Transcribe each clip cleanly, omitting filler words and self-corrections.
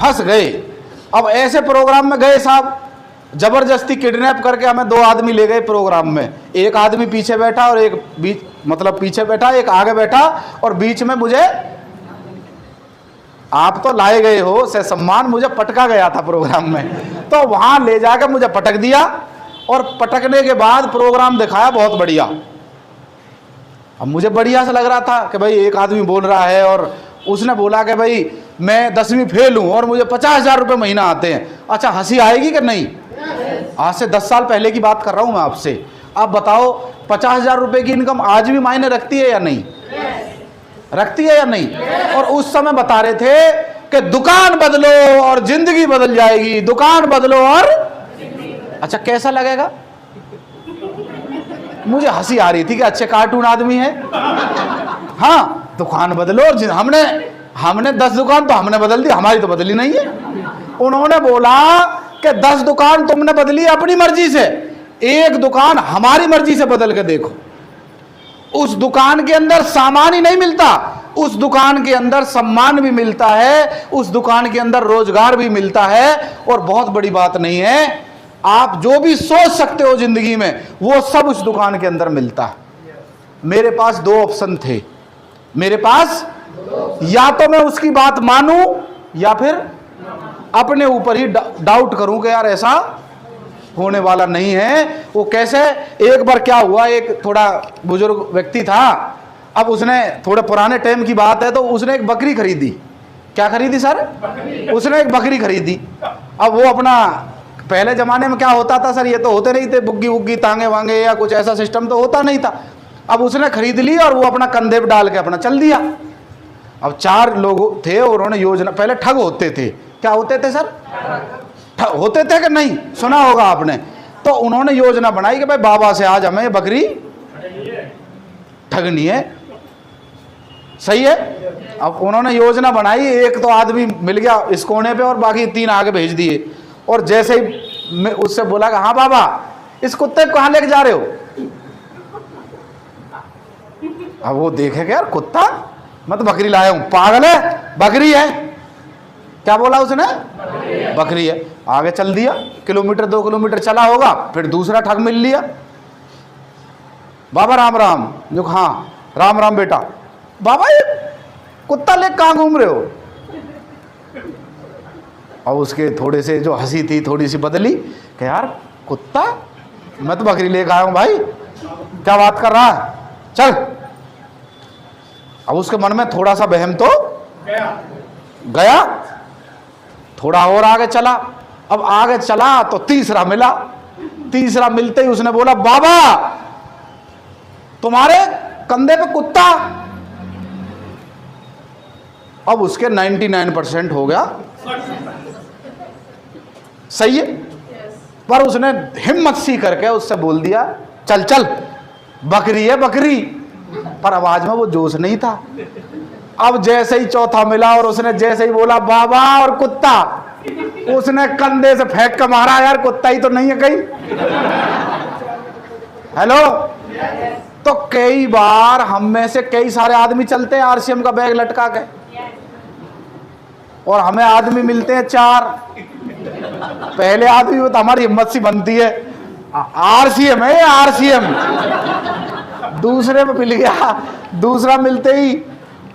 फंस गए। अब ऐसे प्रोग्राम में गए साहब, जबरदस्ती किडनैप करके हमें 2 आदमी ले गए प्रोग्राम में। एक आदमी पीछे बैठा और एक बीच, मतलब पीछे बैठा, एक आगे बैठा और बीच में मुझे, आप तो लाए गए हो से सम्मान, मुझे पटका गया था प्रोग्राम में। तो वहां ले जाकर मुझे पटक दिया और पटकने के बाद प्रोग्राम दिखाया बहुत बढ़िया। अब मुझे बढ़िया सा लग रहा था कि भाई एक आदमी बोल रहा है और उसने बोला कि भाई मैं 10वीं फेल हूं और मुझे 50,000 रुपये महीना आते हैं। अच्छा, हंसी आएगी कि नहीं? आज से 10 साल पहले की बात कर रहा हूं मैं आपसे। आप बताओ 50,000 रुपये की इनकम आज भी मायने रखती है या नहीं? रखती है या नहीं? और उस समय बता रहे थे कि दुकान बदलो और जिंदगी बदल जाएगी, दुकान बदलो और, अच्छा कैसा लगेगा? मुझे हंसी आ रही थी कि अच्छे कार्टून आदमी है। हाँ, दुकान बदलो और हमने 10 दुकान तो हमने बदल दी, हमारी तो बदली नहीं है। उन्होंने बोला कि 10 दुकान तुमने बदली अपनी मर्जी से, एक दुकान हमारी मर्जी से बदल के देखो। उस दुकान के अंदर सामान ही नहीं मिलता, उस दुकान के अंदर सम्मान भी मिलता है, उस दुकान के अंदर रोजगार भी मिलता है। और बहुत बड़ी बात नहीं है, आप जो भी सोच सकते हो जिंदगी में वो सब उस दुकान के अंदर मिलता है। मेरे पास 2 ऑप्शन थे, मेरे पास या तो मैं उसकी बात मानूं या फिर अपने ऊपर ही डाउट करूं कि यार ऐसा होने वाला नहीं है। वो कैसे, एक बार क्या हुआ, एक थोड़ा बुजुर्ग व्यक्ति था। अब उसने, थोड़े पुराने टाइम की बात है, तो उसने एक बकरी खरीदी। क्या खरीदी सर? उसने एक बकरी खरीदी। अब वो अपना, पहले जमाने में क्या होता था सर, ये तो होते नहीं थे बुग्गी वुग्गी तांगे वांगे या कुछ ऐसा सिस्टम तो होता नहीं था। अब उसने खरीद ली और वो अपना कंधे पे डाल के अपना चल दिया। अब 4 लोग थे और उन्होंने योजना, पहले ठग होते थे। क्या होते थे सर? होते थे कि नहीं, सुना होगा आपने। तो उन्होंने योजना बनाई कि भाई बाबा से आज हमें बकरी ठगनी है। सही है। अब उन्होंने योजना बनाई, एक तो आदमी मिल गया इस कोने पे और बाकी 3 आगे भेज दिए। और जैसे ही उससे बोला कि हाँ बाबा, इस कुत्ते को कहाँ लेके जा रहे हो? अब वो देखेगा यार कुत्ता, मैं तो बकरी लाया हूं, पागल है, बकरी है। क्या बोला उसने? बकरी है। आगे चल दिया, किलोमीटर 2 किलोमीटर चला होगा, फिर दूसरा ठग मिल लिया। बाबा राम राम। जो, हाँ राम राम बेटा। बाबा ये कुत्ता ले कहाँ घूम रहे हो? और उसके थोड़े से जो हंसी थी थोड़ी सी बदली कि यार कुत्ता, मैं तो बकरी लेकर आया हूं भाई, क्या बात कर रहा है, चल। अब उसके मन में थोड़ा सा वहम तो गया, थोड़ा और आगे चला। अब आगे चला तो तीसरा मिला। तीसरा मिलते ही उसने बोला, बाबा तुम्हारे कंधे पे कुत्ता। अब उसके 99% हो गया सही है। पर उसने हिम्मत सी करके उससे बोल दिया, चल चल बकरी है बकरी। पर आवाज में वो जोश नहीं था। अब जैसे ही चौथा मिला और उसने जैसे ही बोला बाबा और कुत्ता, उसने कंधे से फेंक कर मारा, यार कुत्ता ही तो नहीं है कहीं। हेलो। तो कई बार हम में से कई सारे आदमी चलते हैं आरसीएम का बैग लटका के, और हमें आदमी मिलते हैं 4। पहले आदमी तो हमारी हिम्मत सी बनती है, आरसीएम है आरसीएम। दूसरे में मिल गया, दूसरा मिलते ही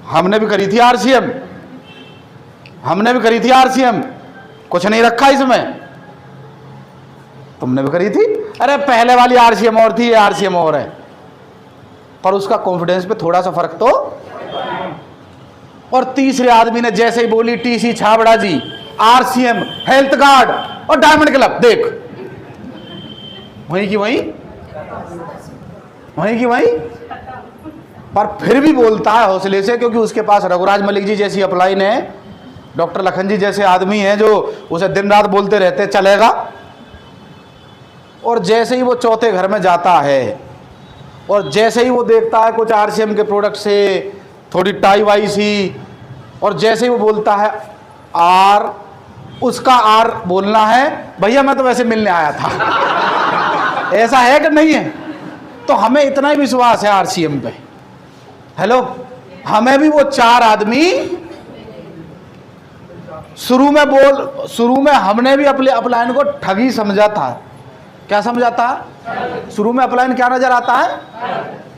हमने भी करी थी आरसीएम, हमने भी करी थी आरसीएम, कुछ नहीं रखा इसमें। तुमने भी करी थी? अरे पहले वाली आरसीएम और थी, ये आरसीएम और है। पर उसका कॉन्फिडेंस पे थोड़ा सा फर्क तो। और तीसरे आदमी ने जैसे ही बोली टीसी छाबड़ा जी, आरसीएम, हेल्थ कार्ड और डायमंड क्लब, देख वहीं की वहीं, वहीं की वहीं। पर फिर भी बोलता है हौसले से, क्योंकि उसके पास रघुराज मलिक जी जैसी अपलाइन है, डॉक्टर लखन जी जैसे आदमी हैं जो उसे दिन रात बोलते रहते चलेगा। और जैसे ही वो चौथे घर में जाता है और जैसे ही वो देखता है कुछ आरसीएम के प्रोडक्ट से थोड़ी टाई वाई सी, और जैसे ही वो बोलता है आर, उसका आर बोलना है, भैया मैं तो वैसे मिलने आया था। ऐसा है कि नहीं है? तो हमें इतना ही विश्वास है आरसीएम पे। हेलो, हमें भी वो 4 आदमी शुरू में हमने भी अपने अपलाइन को ठगी समझा था। क्या समझा था? शुरू में अपलाइन क्या नजर आता है?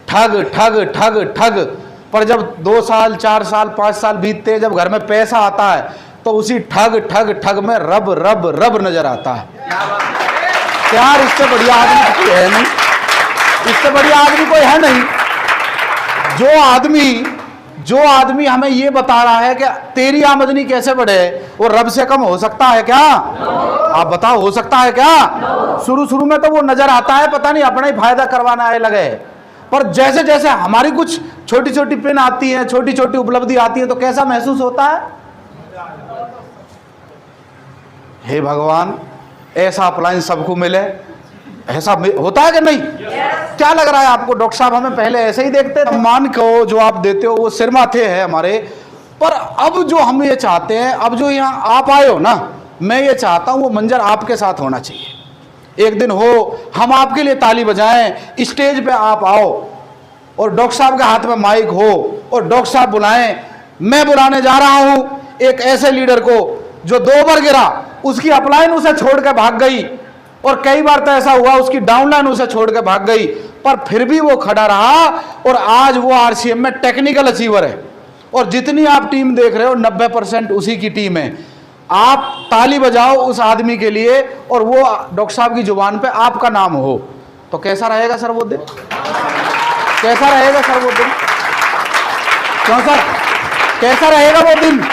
ठग ठग ठग ठग। पर जब 2 साल 4 साल 5 साल बीतते हैं, जब घर में पैसा आता है, तो उसी ठग ठग ठग में रब रब रब नजर आता है। यार इससे बढ़िया आदमी कोई है नहीं, इससे बढ़िया आदमी कोई है नहीं। जो आदमी हमें ये बता रहा है कि तेरी आमदनी कैसे बढ़े, वो रब से कम हो सकता है क्या? आप बताओ, हो सकता है क्या? शुरू में तो वो नजर आता है, पता नहीं अपना ही फायदा करवाना आए लगे। पर जैसे जैसे हमारी कुछ छोटी छोटी पिन आती है, छोटी छोटी उपलब्धि आती है, तो कैसा महसूस होता है? हे भगवान, ऐसा अपलाइन सबको मिले, ऐसा होता है कि नहीं? क्या लग रहा है आपको? डॉक्टर साहब हमें पहले ऐसे ही देखते थे। सम्मान को जो आप देते हो वो सिर माथे है हमारे, पर अब जो हम ये चाहते हैं, अब जो यहाँ आप आए हो ना, मैं ये चाहता हूँ वो मंजर आपके साथ होना चाहिए। एक दिन हो, हम आपके लिए ताली बजाएं, स्टेज पे आप आओ और डॉक्टर साहब के हाथ में माइक हो और डॉक्टर साहब बुलाएं। मैं बुलाने जा रहा हूँ एक ऐसे लीडर को जो 2 बार गिरा, उसकी अपलाइन उसे छोड़ के भाग गई, और कई बार तो ऐसा हुआ उसकी डाउनलाइन उसे छोड़ के भाग गई, पर फिर भी वो खड़ा रहा और आज वो आरसीएम में टेक्निकल अचीवर है। और जितनी आप टीम देख रहे हो 90% उसी की टीम है। आप ताली बजाओ उस आदमी के लिए और वो डॉक्टर साहब की जुबान पे आपका नाम हो, तो कैसा रहेगा सर वो दिन? कैसा रहेगा सर वो दिन? क्यों सर, कैसा रहेगा वो दिन?